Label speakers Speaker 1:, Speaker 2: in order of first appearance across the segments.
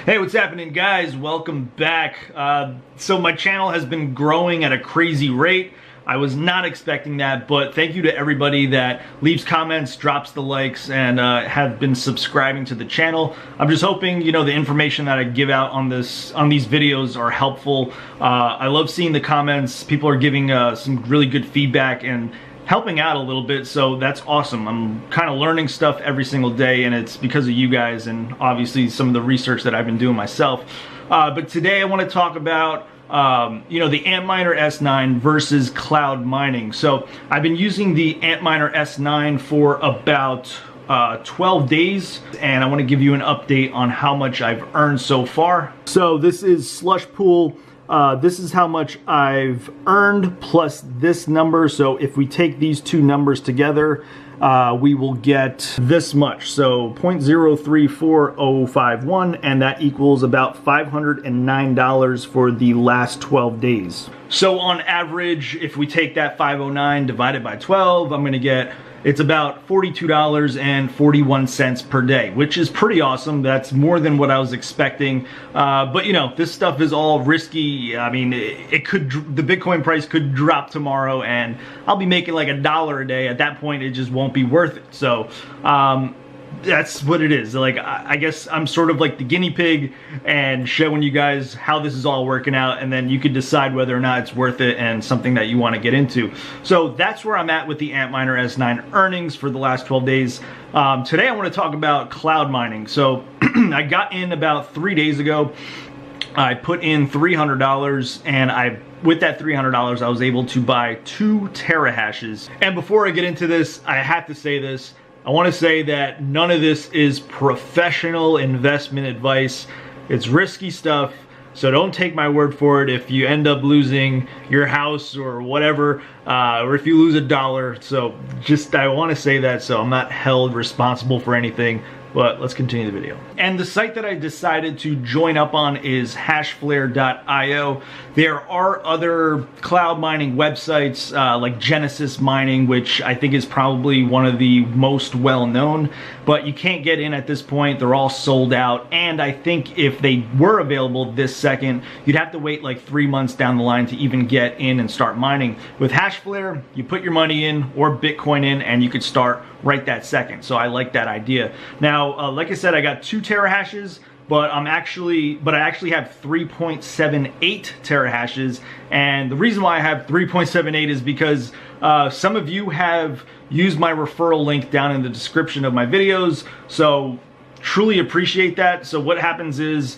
Speaker 1: Hey, what's happening, guys? Welcome back. So my channel has been growing at a crazy rate. I was not expecting that, but thank you to everybody that leaves comments, drops the likes, and have been subscribing to the channel. I'm just hoping, you know, the information that I give out on these videos are helpful. I love seeing the comments. People are giving some really good feedback and helping out a little bit, so that's awesome. I'm kind of learning stuff every single day, and it's because of you guys and obviously some of the research that I've been doing myself. But today I want to talk about you know, the Antminer S9 versus cloud mining. So I've been using the Antminer S9 for about 12 days, and I want to give you an update on how much I've earned so far. So this is Slush Pool. This is how much I've earned plus this number. So if we take these two numbers together, we will get this much. So 0.034051, and that equals about $509 for the last 12 days. So on average, if we take that 509 divided by 12, I'm gonna get, it's about $42.41 per day, which is pretty awesome. That's more than what I was expecting. But you know, this stuff is all risky. I mean, the Bitcoin price could drop tomorrow and I'll be making like $1 a day. At that point, it just won't be worth it. So that's what it is. Like, I guess I'm sort of like the guinea pig and showing you guys how this is all working out, and then you could decide whether or not it's worth it and something that you want to get into. So that's where I'm at with the Antminer S9 earnings for the last 12 days. Today I want to talk about cloud mining. So I got in about 3 days ago. I put in $300, and with that $300 I was able to buy 2 terahashes. And before I get into this, I have to say this. I want to say that none of this is professional investment advice. It's risky stuff, so don't take my word for it if you end up losing your house or whatever, or if you lose $1. So just, I want to say that, so I'm not held responsible for anything. But let's continue the video. And the site that I decided to join up on is HashFlare.io. There are other cloud mining websites like Genesis Mining, which I think is probably one of the most well-known, but you can't get in at this point. They're all sold out, and I think if they were available this second, you'd have to wait like 3 months down the line to even get in and start mining. With HashFlare, you put your money in or Bitcoin in, and you could start right that second. So I like that idea. Now, like I said, I got 2 terahashes, but I actually have 3.78 terahashes. And the reason why I have 3.78 is because some of you have used my referral link down in the description of my videos. So truly appreciate that. So what happens is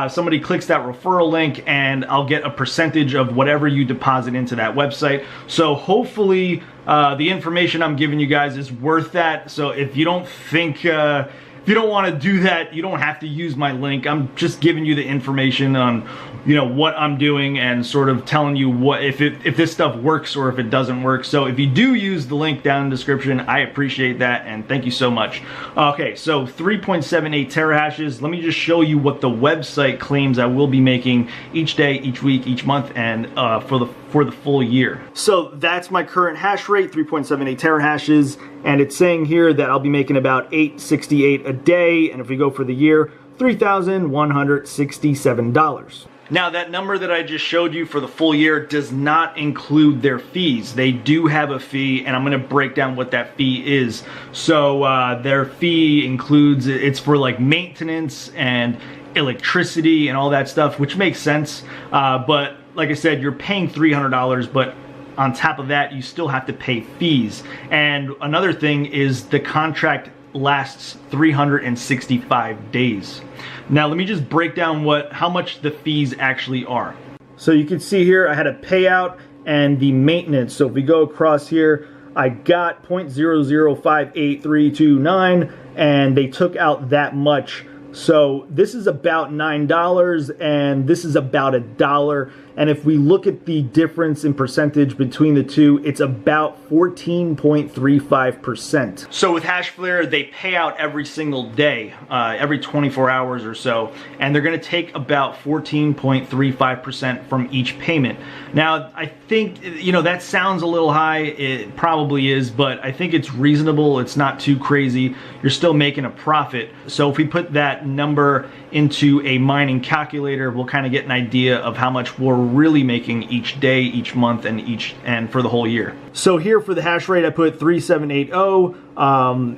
Speaker 1: somebody clicks that referral link and I'll get a percentage of whatever you deposit into that website. So hopefully the information I'm giving you guys is worth that. So if you don't think, if you don't want to do that, you don't have to use my link. I'm just giving you the information on, you know, what I'm doing and sort of telling you what, if this stuff works or if it doesn't work. So if you do use the link down in the description, I appreciate that, and thank you so much. Okay, so 3.78 terahashes. Let me just show you what the website claims I will be making each day, each week, each month, and for the full year. So that's my current hash rate, 3.78 terahashes, and it's saying here that I'll be making about $868 a day, and if we go for the year, $3,167. Now, that number that I just showed you for the full year does not include their fees. They do have a fee, and I'm going to break down what that fee is. So their fee includes, it's for like maintenance and electricity and all that stuff, which makes sense. But like I said, you're paying $300, but on top of that, you still have to pay fees. And another thing is the contract lasts 365 days. Now let me just break down how much the fees actually are. So you can see here I had a payout and the maintenance. So if we go across here, I got 0.0058329, and they took out that much. So this is about $9 and this is about $1. And if we look at the difference in percentage between the two, it's about 14.35%. So with HashFlare, they pay out every single day, every 24 hours or so, and they're gonna take about 14.35% from each payment. Now, I think, you know, that sounds a little high. It probably is, but I think it's reasonable. It's not too crazy. You're still making a profit. So if we put that that number into a mining calculator, we'll kind of get an idea of how much we're really making each day, each month, and for the whole year. So here for the hash rate, I put 3780,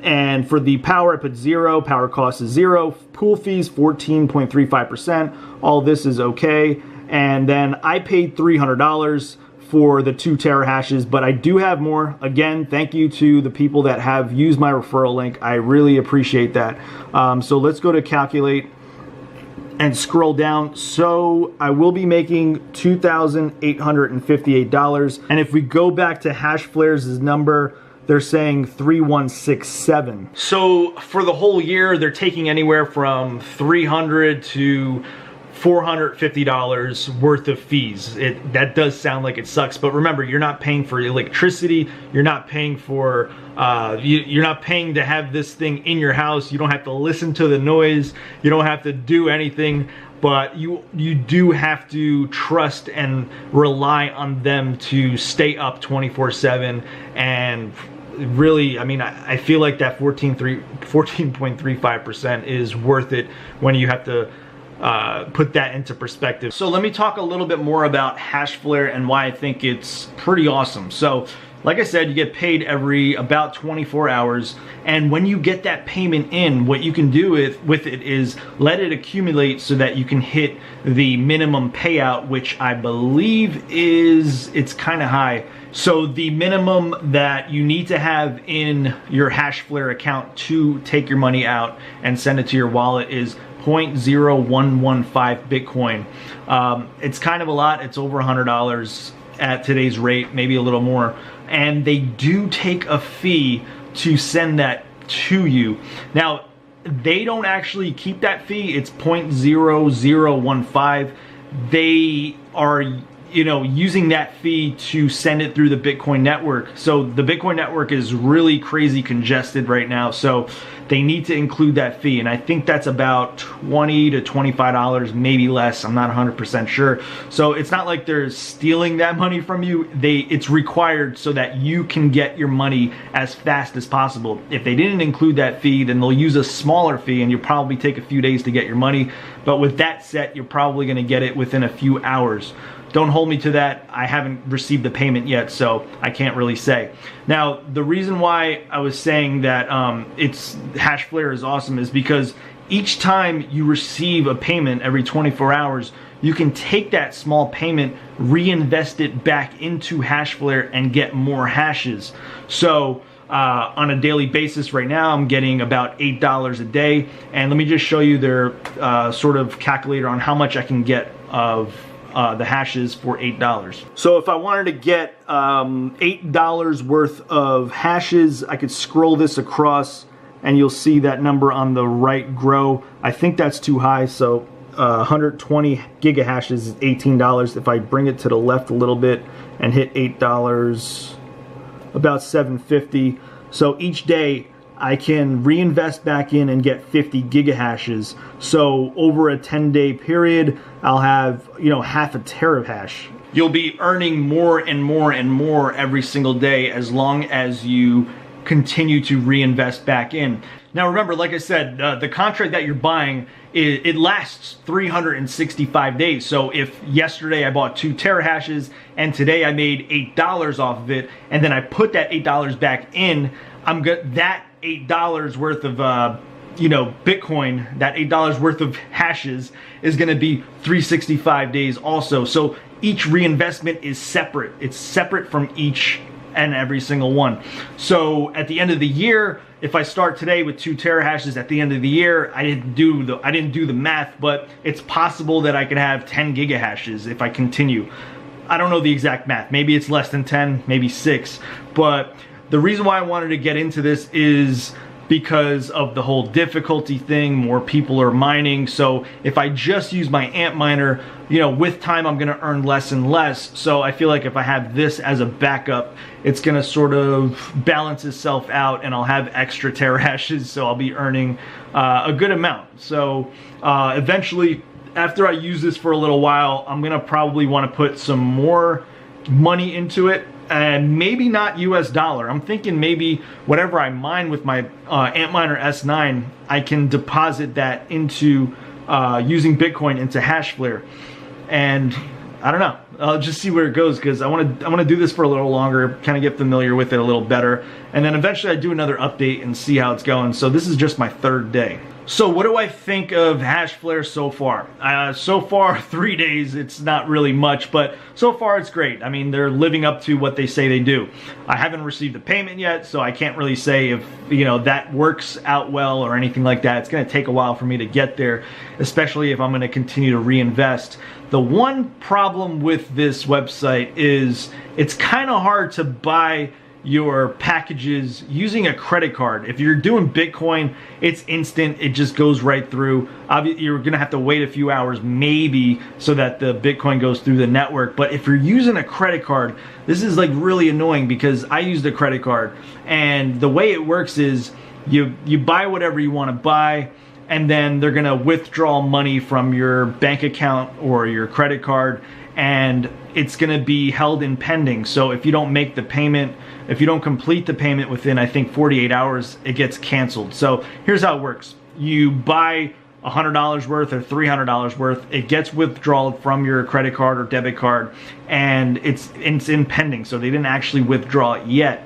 Speaker 1: and for the power, I put 0. Power cost is 0. Pool fees 14.35%. All this is okay. And then I paid $300 for the 2 terahashes, but I do have more. Again, thank you to the people that have used my referral link. I really appreciate that. So let's go to calculate and scroll down. So I will be making $2,858. And if we go back to HashFlare's number, they're saying 3167. So for the whole year, they're taking anywhere from $300 to $450 worth of fees. That does sound like it sucks, but remember, you're not paying for electricity. You're not paying for you're not paying to have this thing in your house. You don't have to listen to the noise. You don't have to do anything, but you do have to trust and rely on them to stay up 24/7. And really, I mean, I feel like that 14.35% is worth it when you have to put that into perspective. So let me talk a little bit more about HashFlare and why I think it's pretty awesome. So like I said, you get paid every about 24 hours, and when you get that payment in, what you can do with it is let it accumulate so that you can hit the minimum payout, which I believe it's kind of high. So the minimum that you need to have in your HashFlare account to take your money out and send it to your wallet is 0.0115 Bitcoin. It's kind of a lot. It's over $100 at today's rate, maybe a little more. And they do take a fee to send that to you. Now, they don't actually keep that fee. It's 0.0015. They are, using that fee to send it through the Bitcoin network. So the Bitcoin network is really crazy congested right now. So they need to include that fee. And I think that's about $20 to $25, maybe less. I'm not 100% sure. So it's not like they're stealing that money from you. It's required so that you can get your money as fast as possible. If they didn't include that fee, then they'll use a smaller fee and you'll probably take a few days to get your money. But with that set, you're probably gonna get it within a few hours. Don't hold me to that. I haven't received the payment yet, so I can't really say. Now, the reason why I was saying that HashFlare is awesome is because each time you receive a payment every 24 hours, you can take that small payment, reinvest it back into HashFlare, and get more hashes. So on a daily basis right now, I'm getting about $8 a day. And let me just show you their sort of calculator on how much I can get of the hashes for $8. So if I wanted to get $8 worth of hashes, I could scroll this across and you'll see that number on the right grow. I think that's too high, so 120 gigahashes is $18. If I bring it to the left a little bit and hit $8, about $7.50. So each day I can reinvest back in and get 50 gigahashes. So over a 10-day period, I'll have, half a terahash. You'll be earning more and more and more every single day as long as you continue to reinvest back in. Now remember, like I said, the contract that you're buying, it lasts 365 days. So if yesterday I bought 2 terahashes and today I made $8 off of it, and then I put that $8 back in, that $8 worth of Bitcoin, that $8 worth of hashes is going to be 365 days also. So each reinvestment is separate. It's separate from each and every single one. So at the end of the year, if I start today with 2 terahashes, at the end of the year, I didn't do the math, but it's possible that I could have 10 gigahashes if I continue. I don't know the exact math. Maybe it's less than 10, maybe 6, but the reason why I wanted to get into this is because of the whole difficulty thing. More people are mining, so if I just use my Antminer, with time I'm gonna earn less and less. So I feel like if I have this as a backup, it's gonna sort of balance itself out and I'll have extra terahashes, so I'll be earning a good amount. So eventually, after I use this for a little while, I'm gonna probably wanna put some more money into it and maybe not US dollar. I'm thinking maybe whatever I mine with my Antminer S9, I can deposit that into using Bitcoin into HashFlare. And I don't know. I'll just see where it goes, because I want to do this for a little longer, kind of get familiar with it a little better, and then eventually I do another update and see how it's going. So this is just my third day. So what do I think of HashFlare so far? So far, 3 days, it's not really much, but so far it's great. I mean, they're living up to what they say they do. I haven't received a payment yet, so I can't really say if, you know, that works out well or anything like that. It's going to take a while for me to get there, especially if I'm going to continue to reinvest. The one problem with this website is it's kind of hard to buy your packages using a credit card. If you're doing Bitcoin, it's instant, it just goes right through. Obviously, you're gonna have to wait a few hours maybe so that the Bitcoin goes through the network. But if you're using a credit card, this is like really annoying, because I used a credit card, and the way it works is you buy whatever you want to buy, and then they're gonna withdraw money from your bank account or your credit card, and it's gonna be held in pending. So if you don't make the payment, if you don't complete the payment within, I think, 48 hours, it gets canceled. So here's how it works. You buy $100 worth or $300 worth, it gets withdrawn from your credit card or debit card, and it's in pending, so they didn't actually withdraw it yet.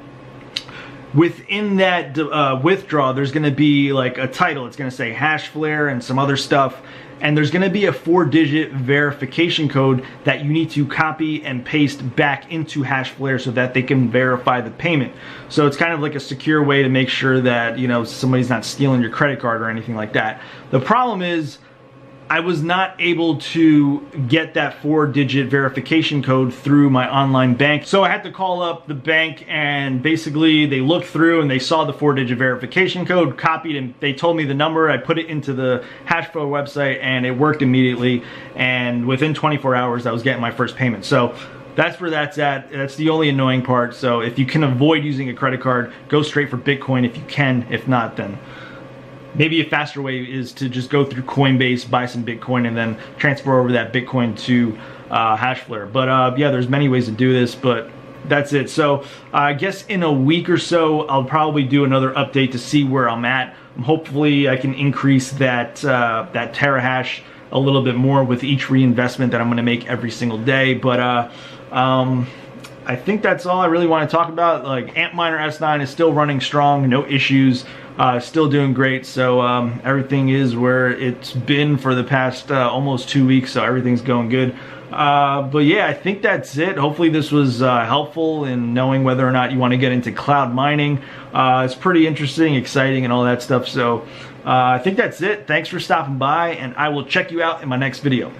Speaker 1: Within that withdraw, there's going to be like a title. It's going to say HashFlare and some other stuff, and there's going to be a 4-digit verification code that you need to copy and paste back into HashFlare so that they can verify the payment. So it's kind of like a secure way to make sure that, you know, somebody's not stealing your credit card or anything like that. The problem is, I was not able to get that 4-digit verification code through my online bank. So I had to call up the bank, and basically they looked through and they saw the 4-digit verification code, copied, and they told me the number. I put it into the HashFlare website and it worked immediately. And within 24 hours, I was getting my first payment. So that's where that's at. That's the only annoying part. So if you can avoid using a credit card, go straight for Bitcoin if you can. If not, then maybe a faster way is to just go through Coinbase, buy some Bitcoin, and then transfer over that Bitcoin to HashFlare. But yeah, there's many ways to do this, but that's it. So I guess in a week or so, I'll probably do another update to see where I'm at. Hopefully I can increase that, that terahash a little bit more with each reinvestment that I'm gonna make every single day. But I think that's all I really want to talk about. Like, Antminer S9 is still running strong, no issues, still doing great. So everything is where it's been for the past almost 2 weeks, so everything's going good. But yeah, I think that's it. Hopefully this was helpful in knowing whether or not you want to get into cloud mining. It's pretty interesting, exciting, and all that stuff. So I think that's it. Thanks for stopping by, and I will check you out in my next video.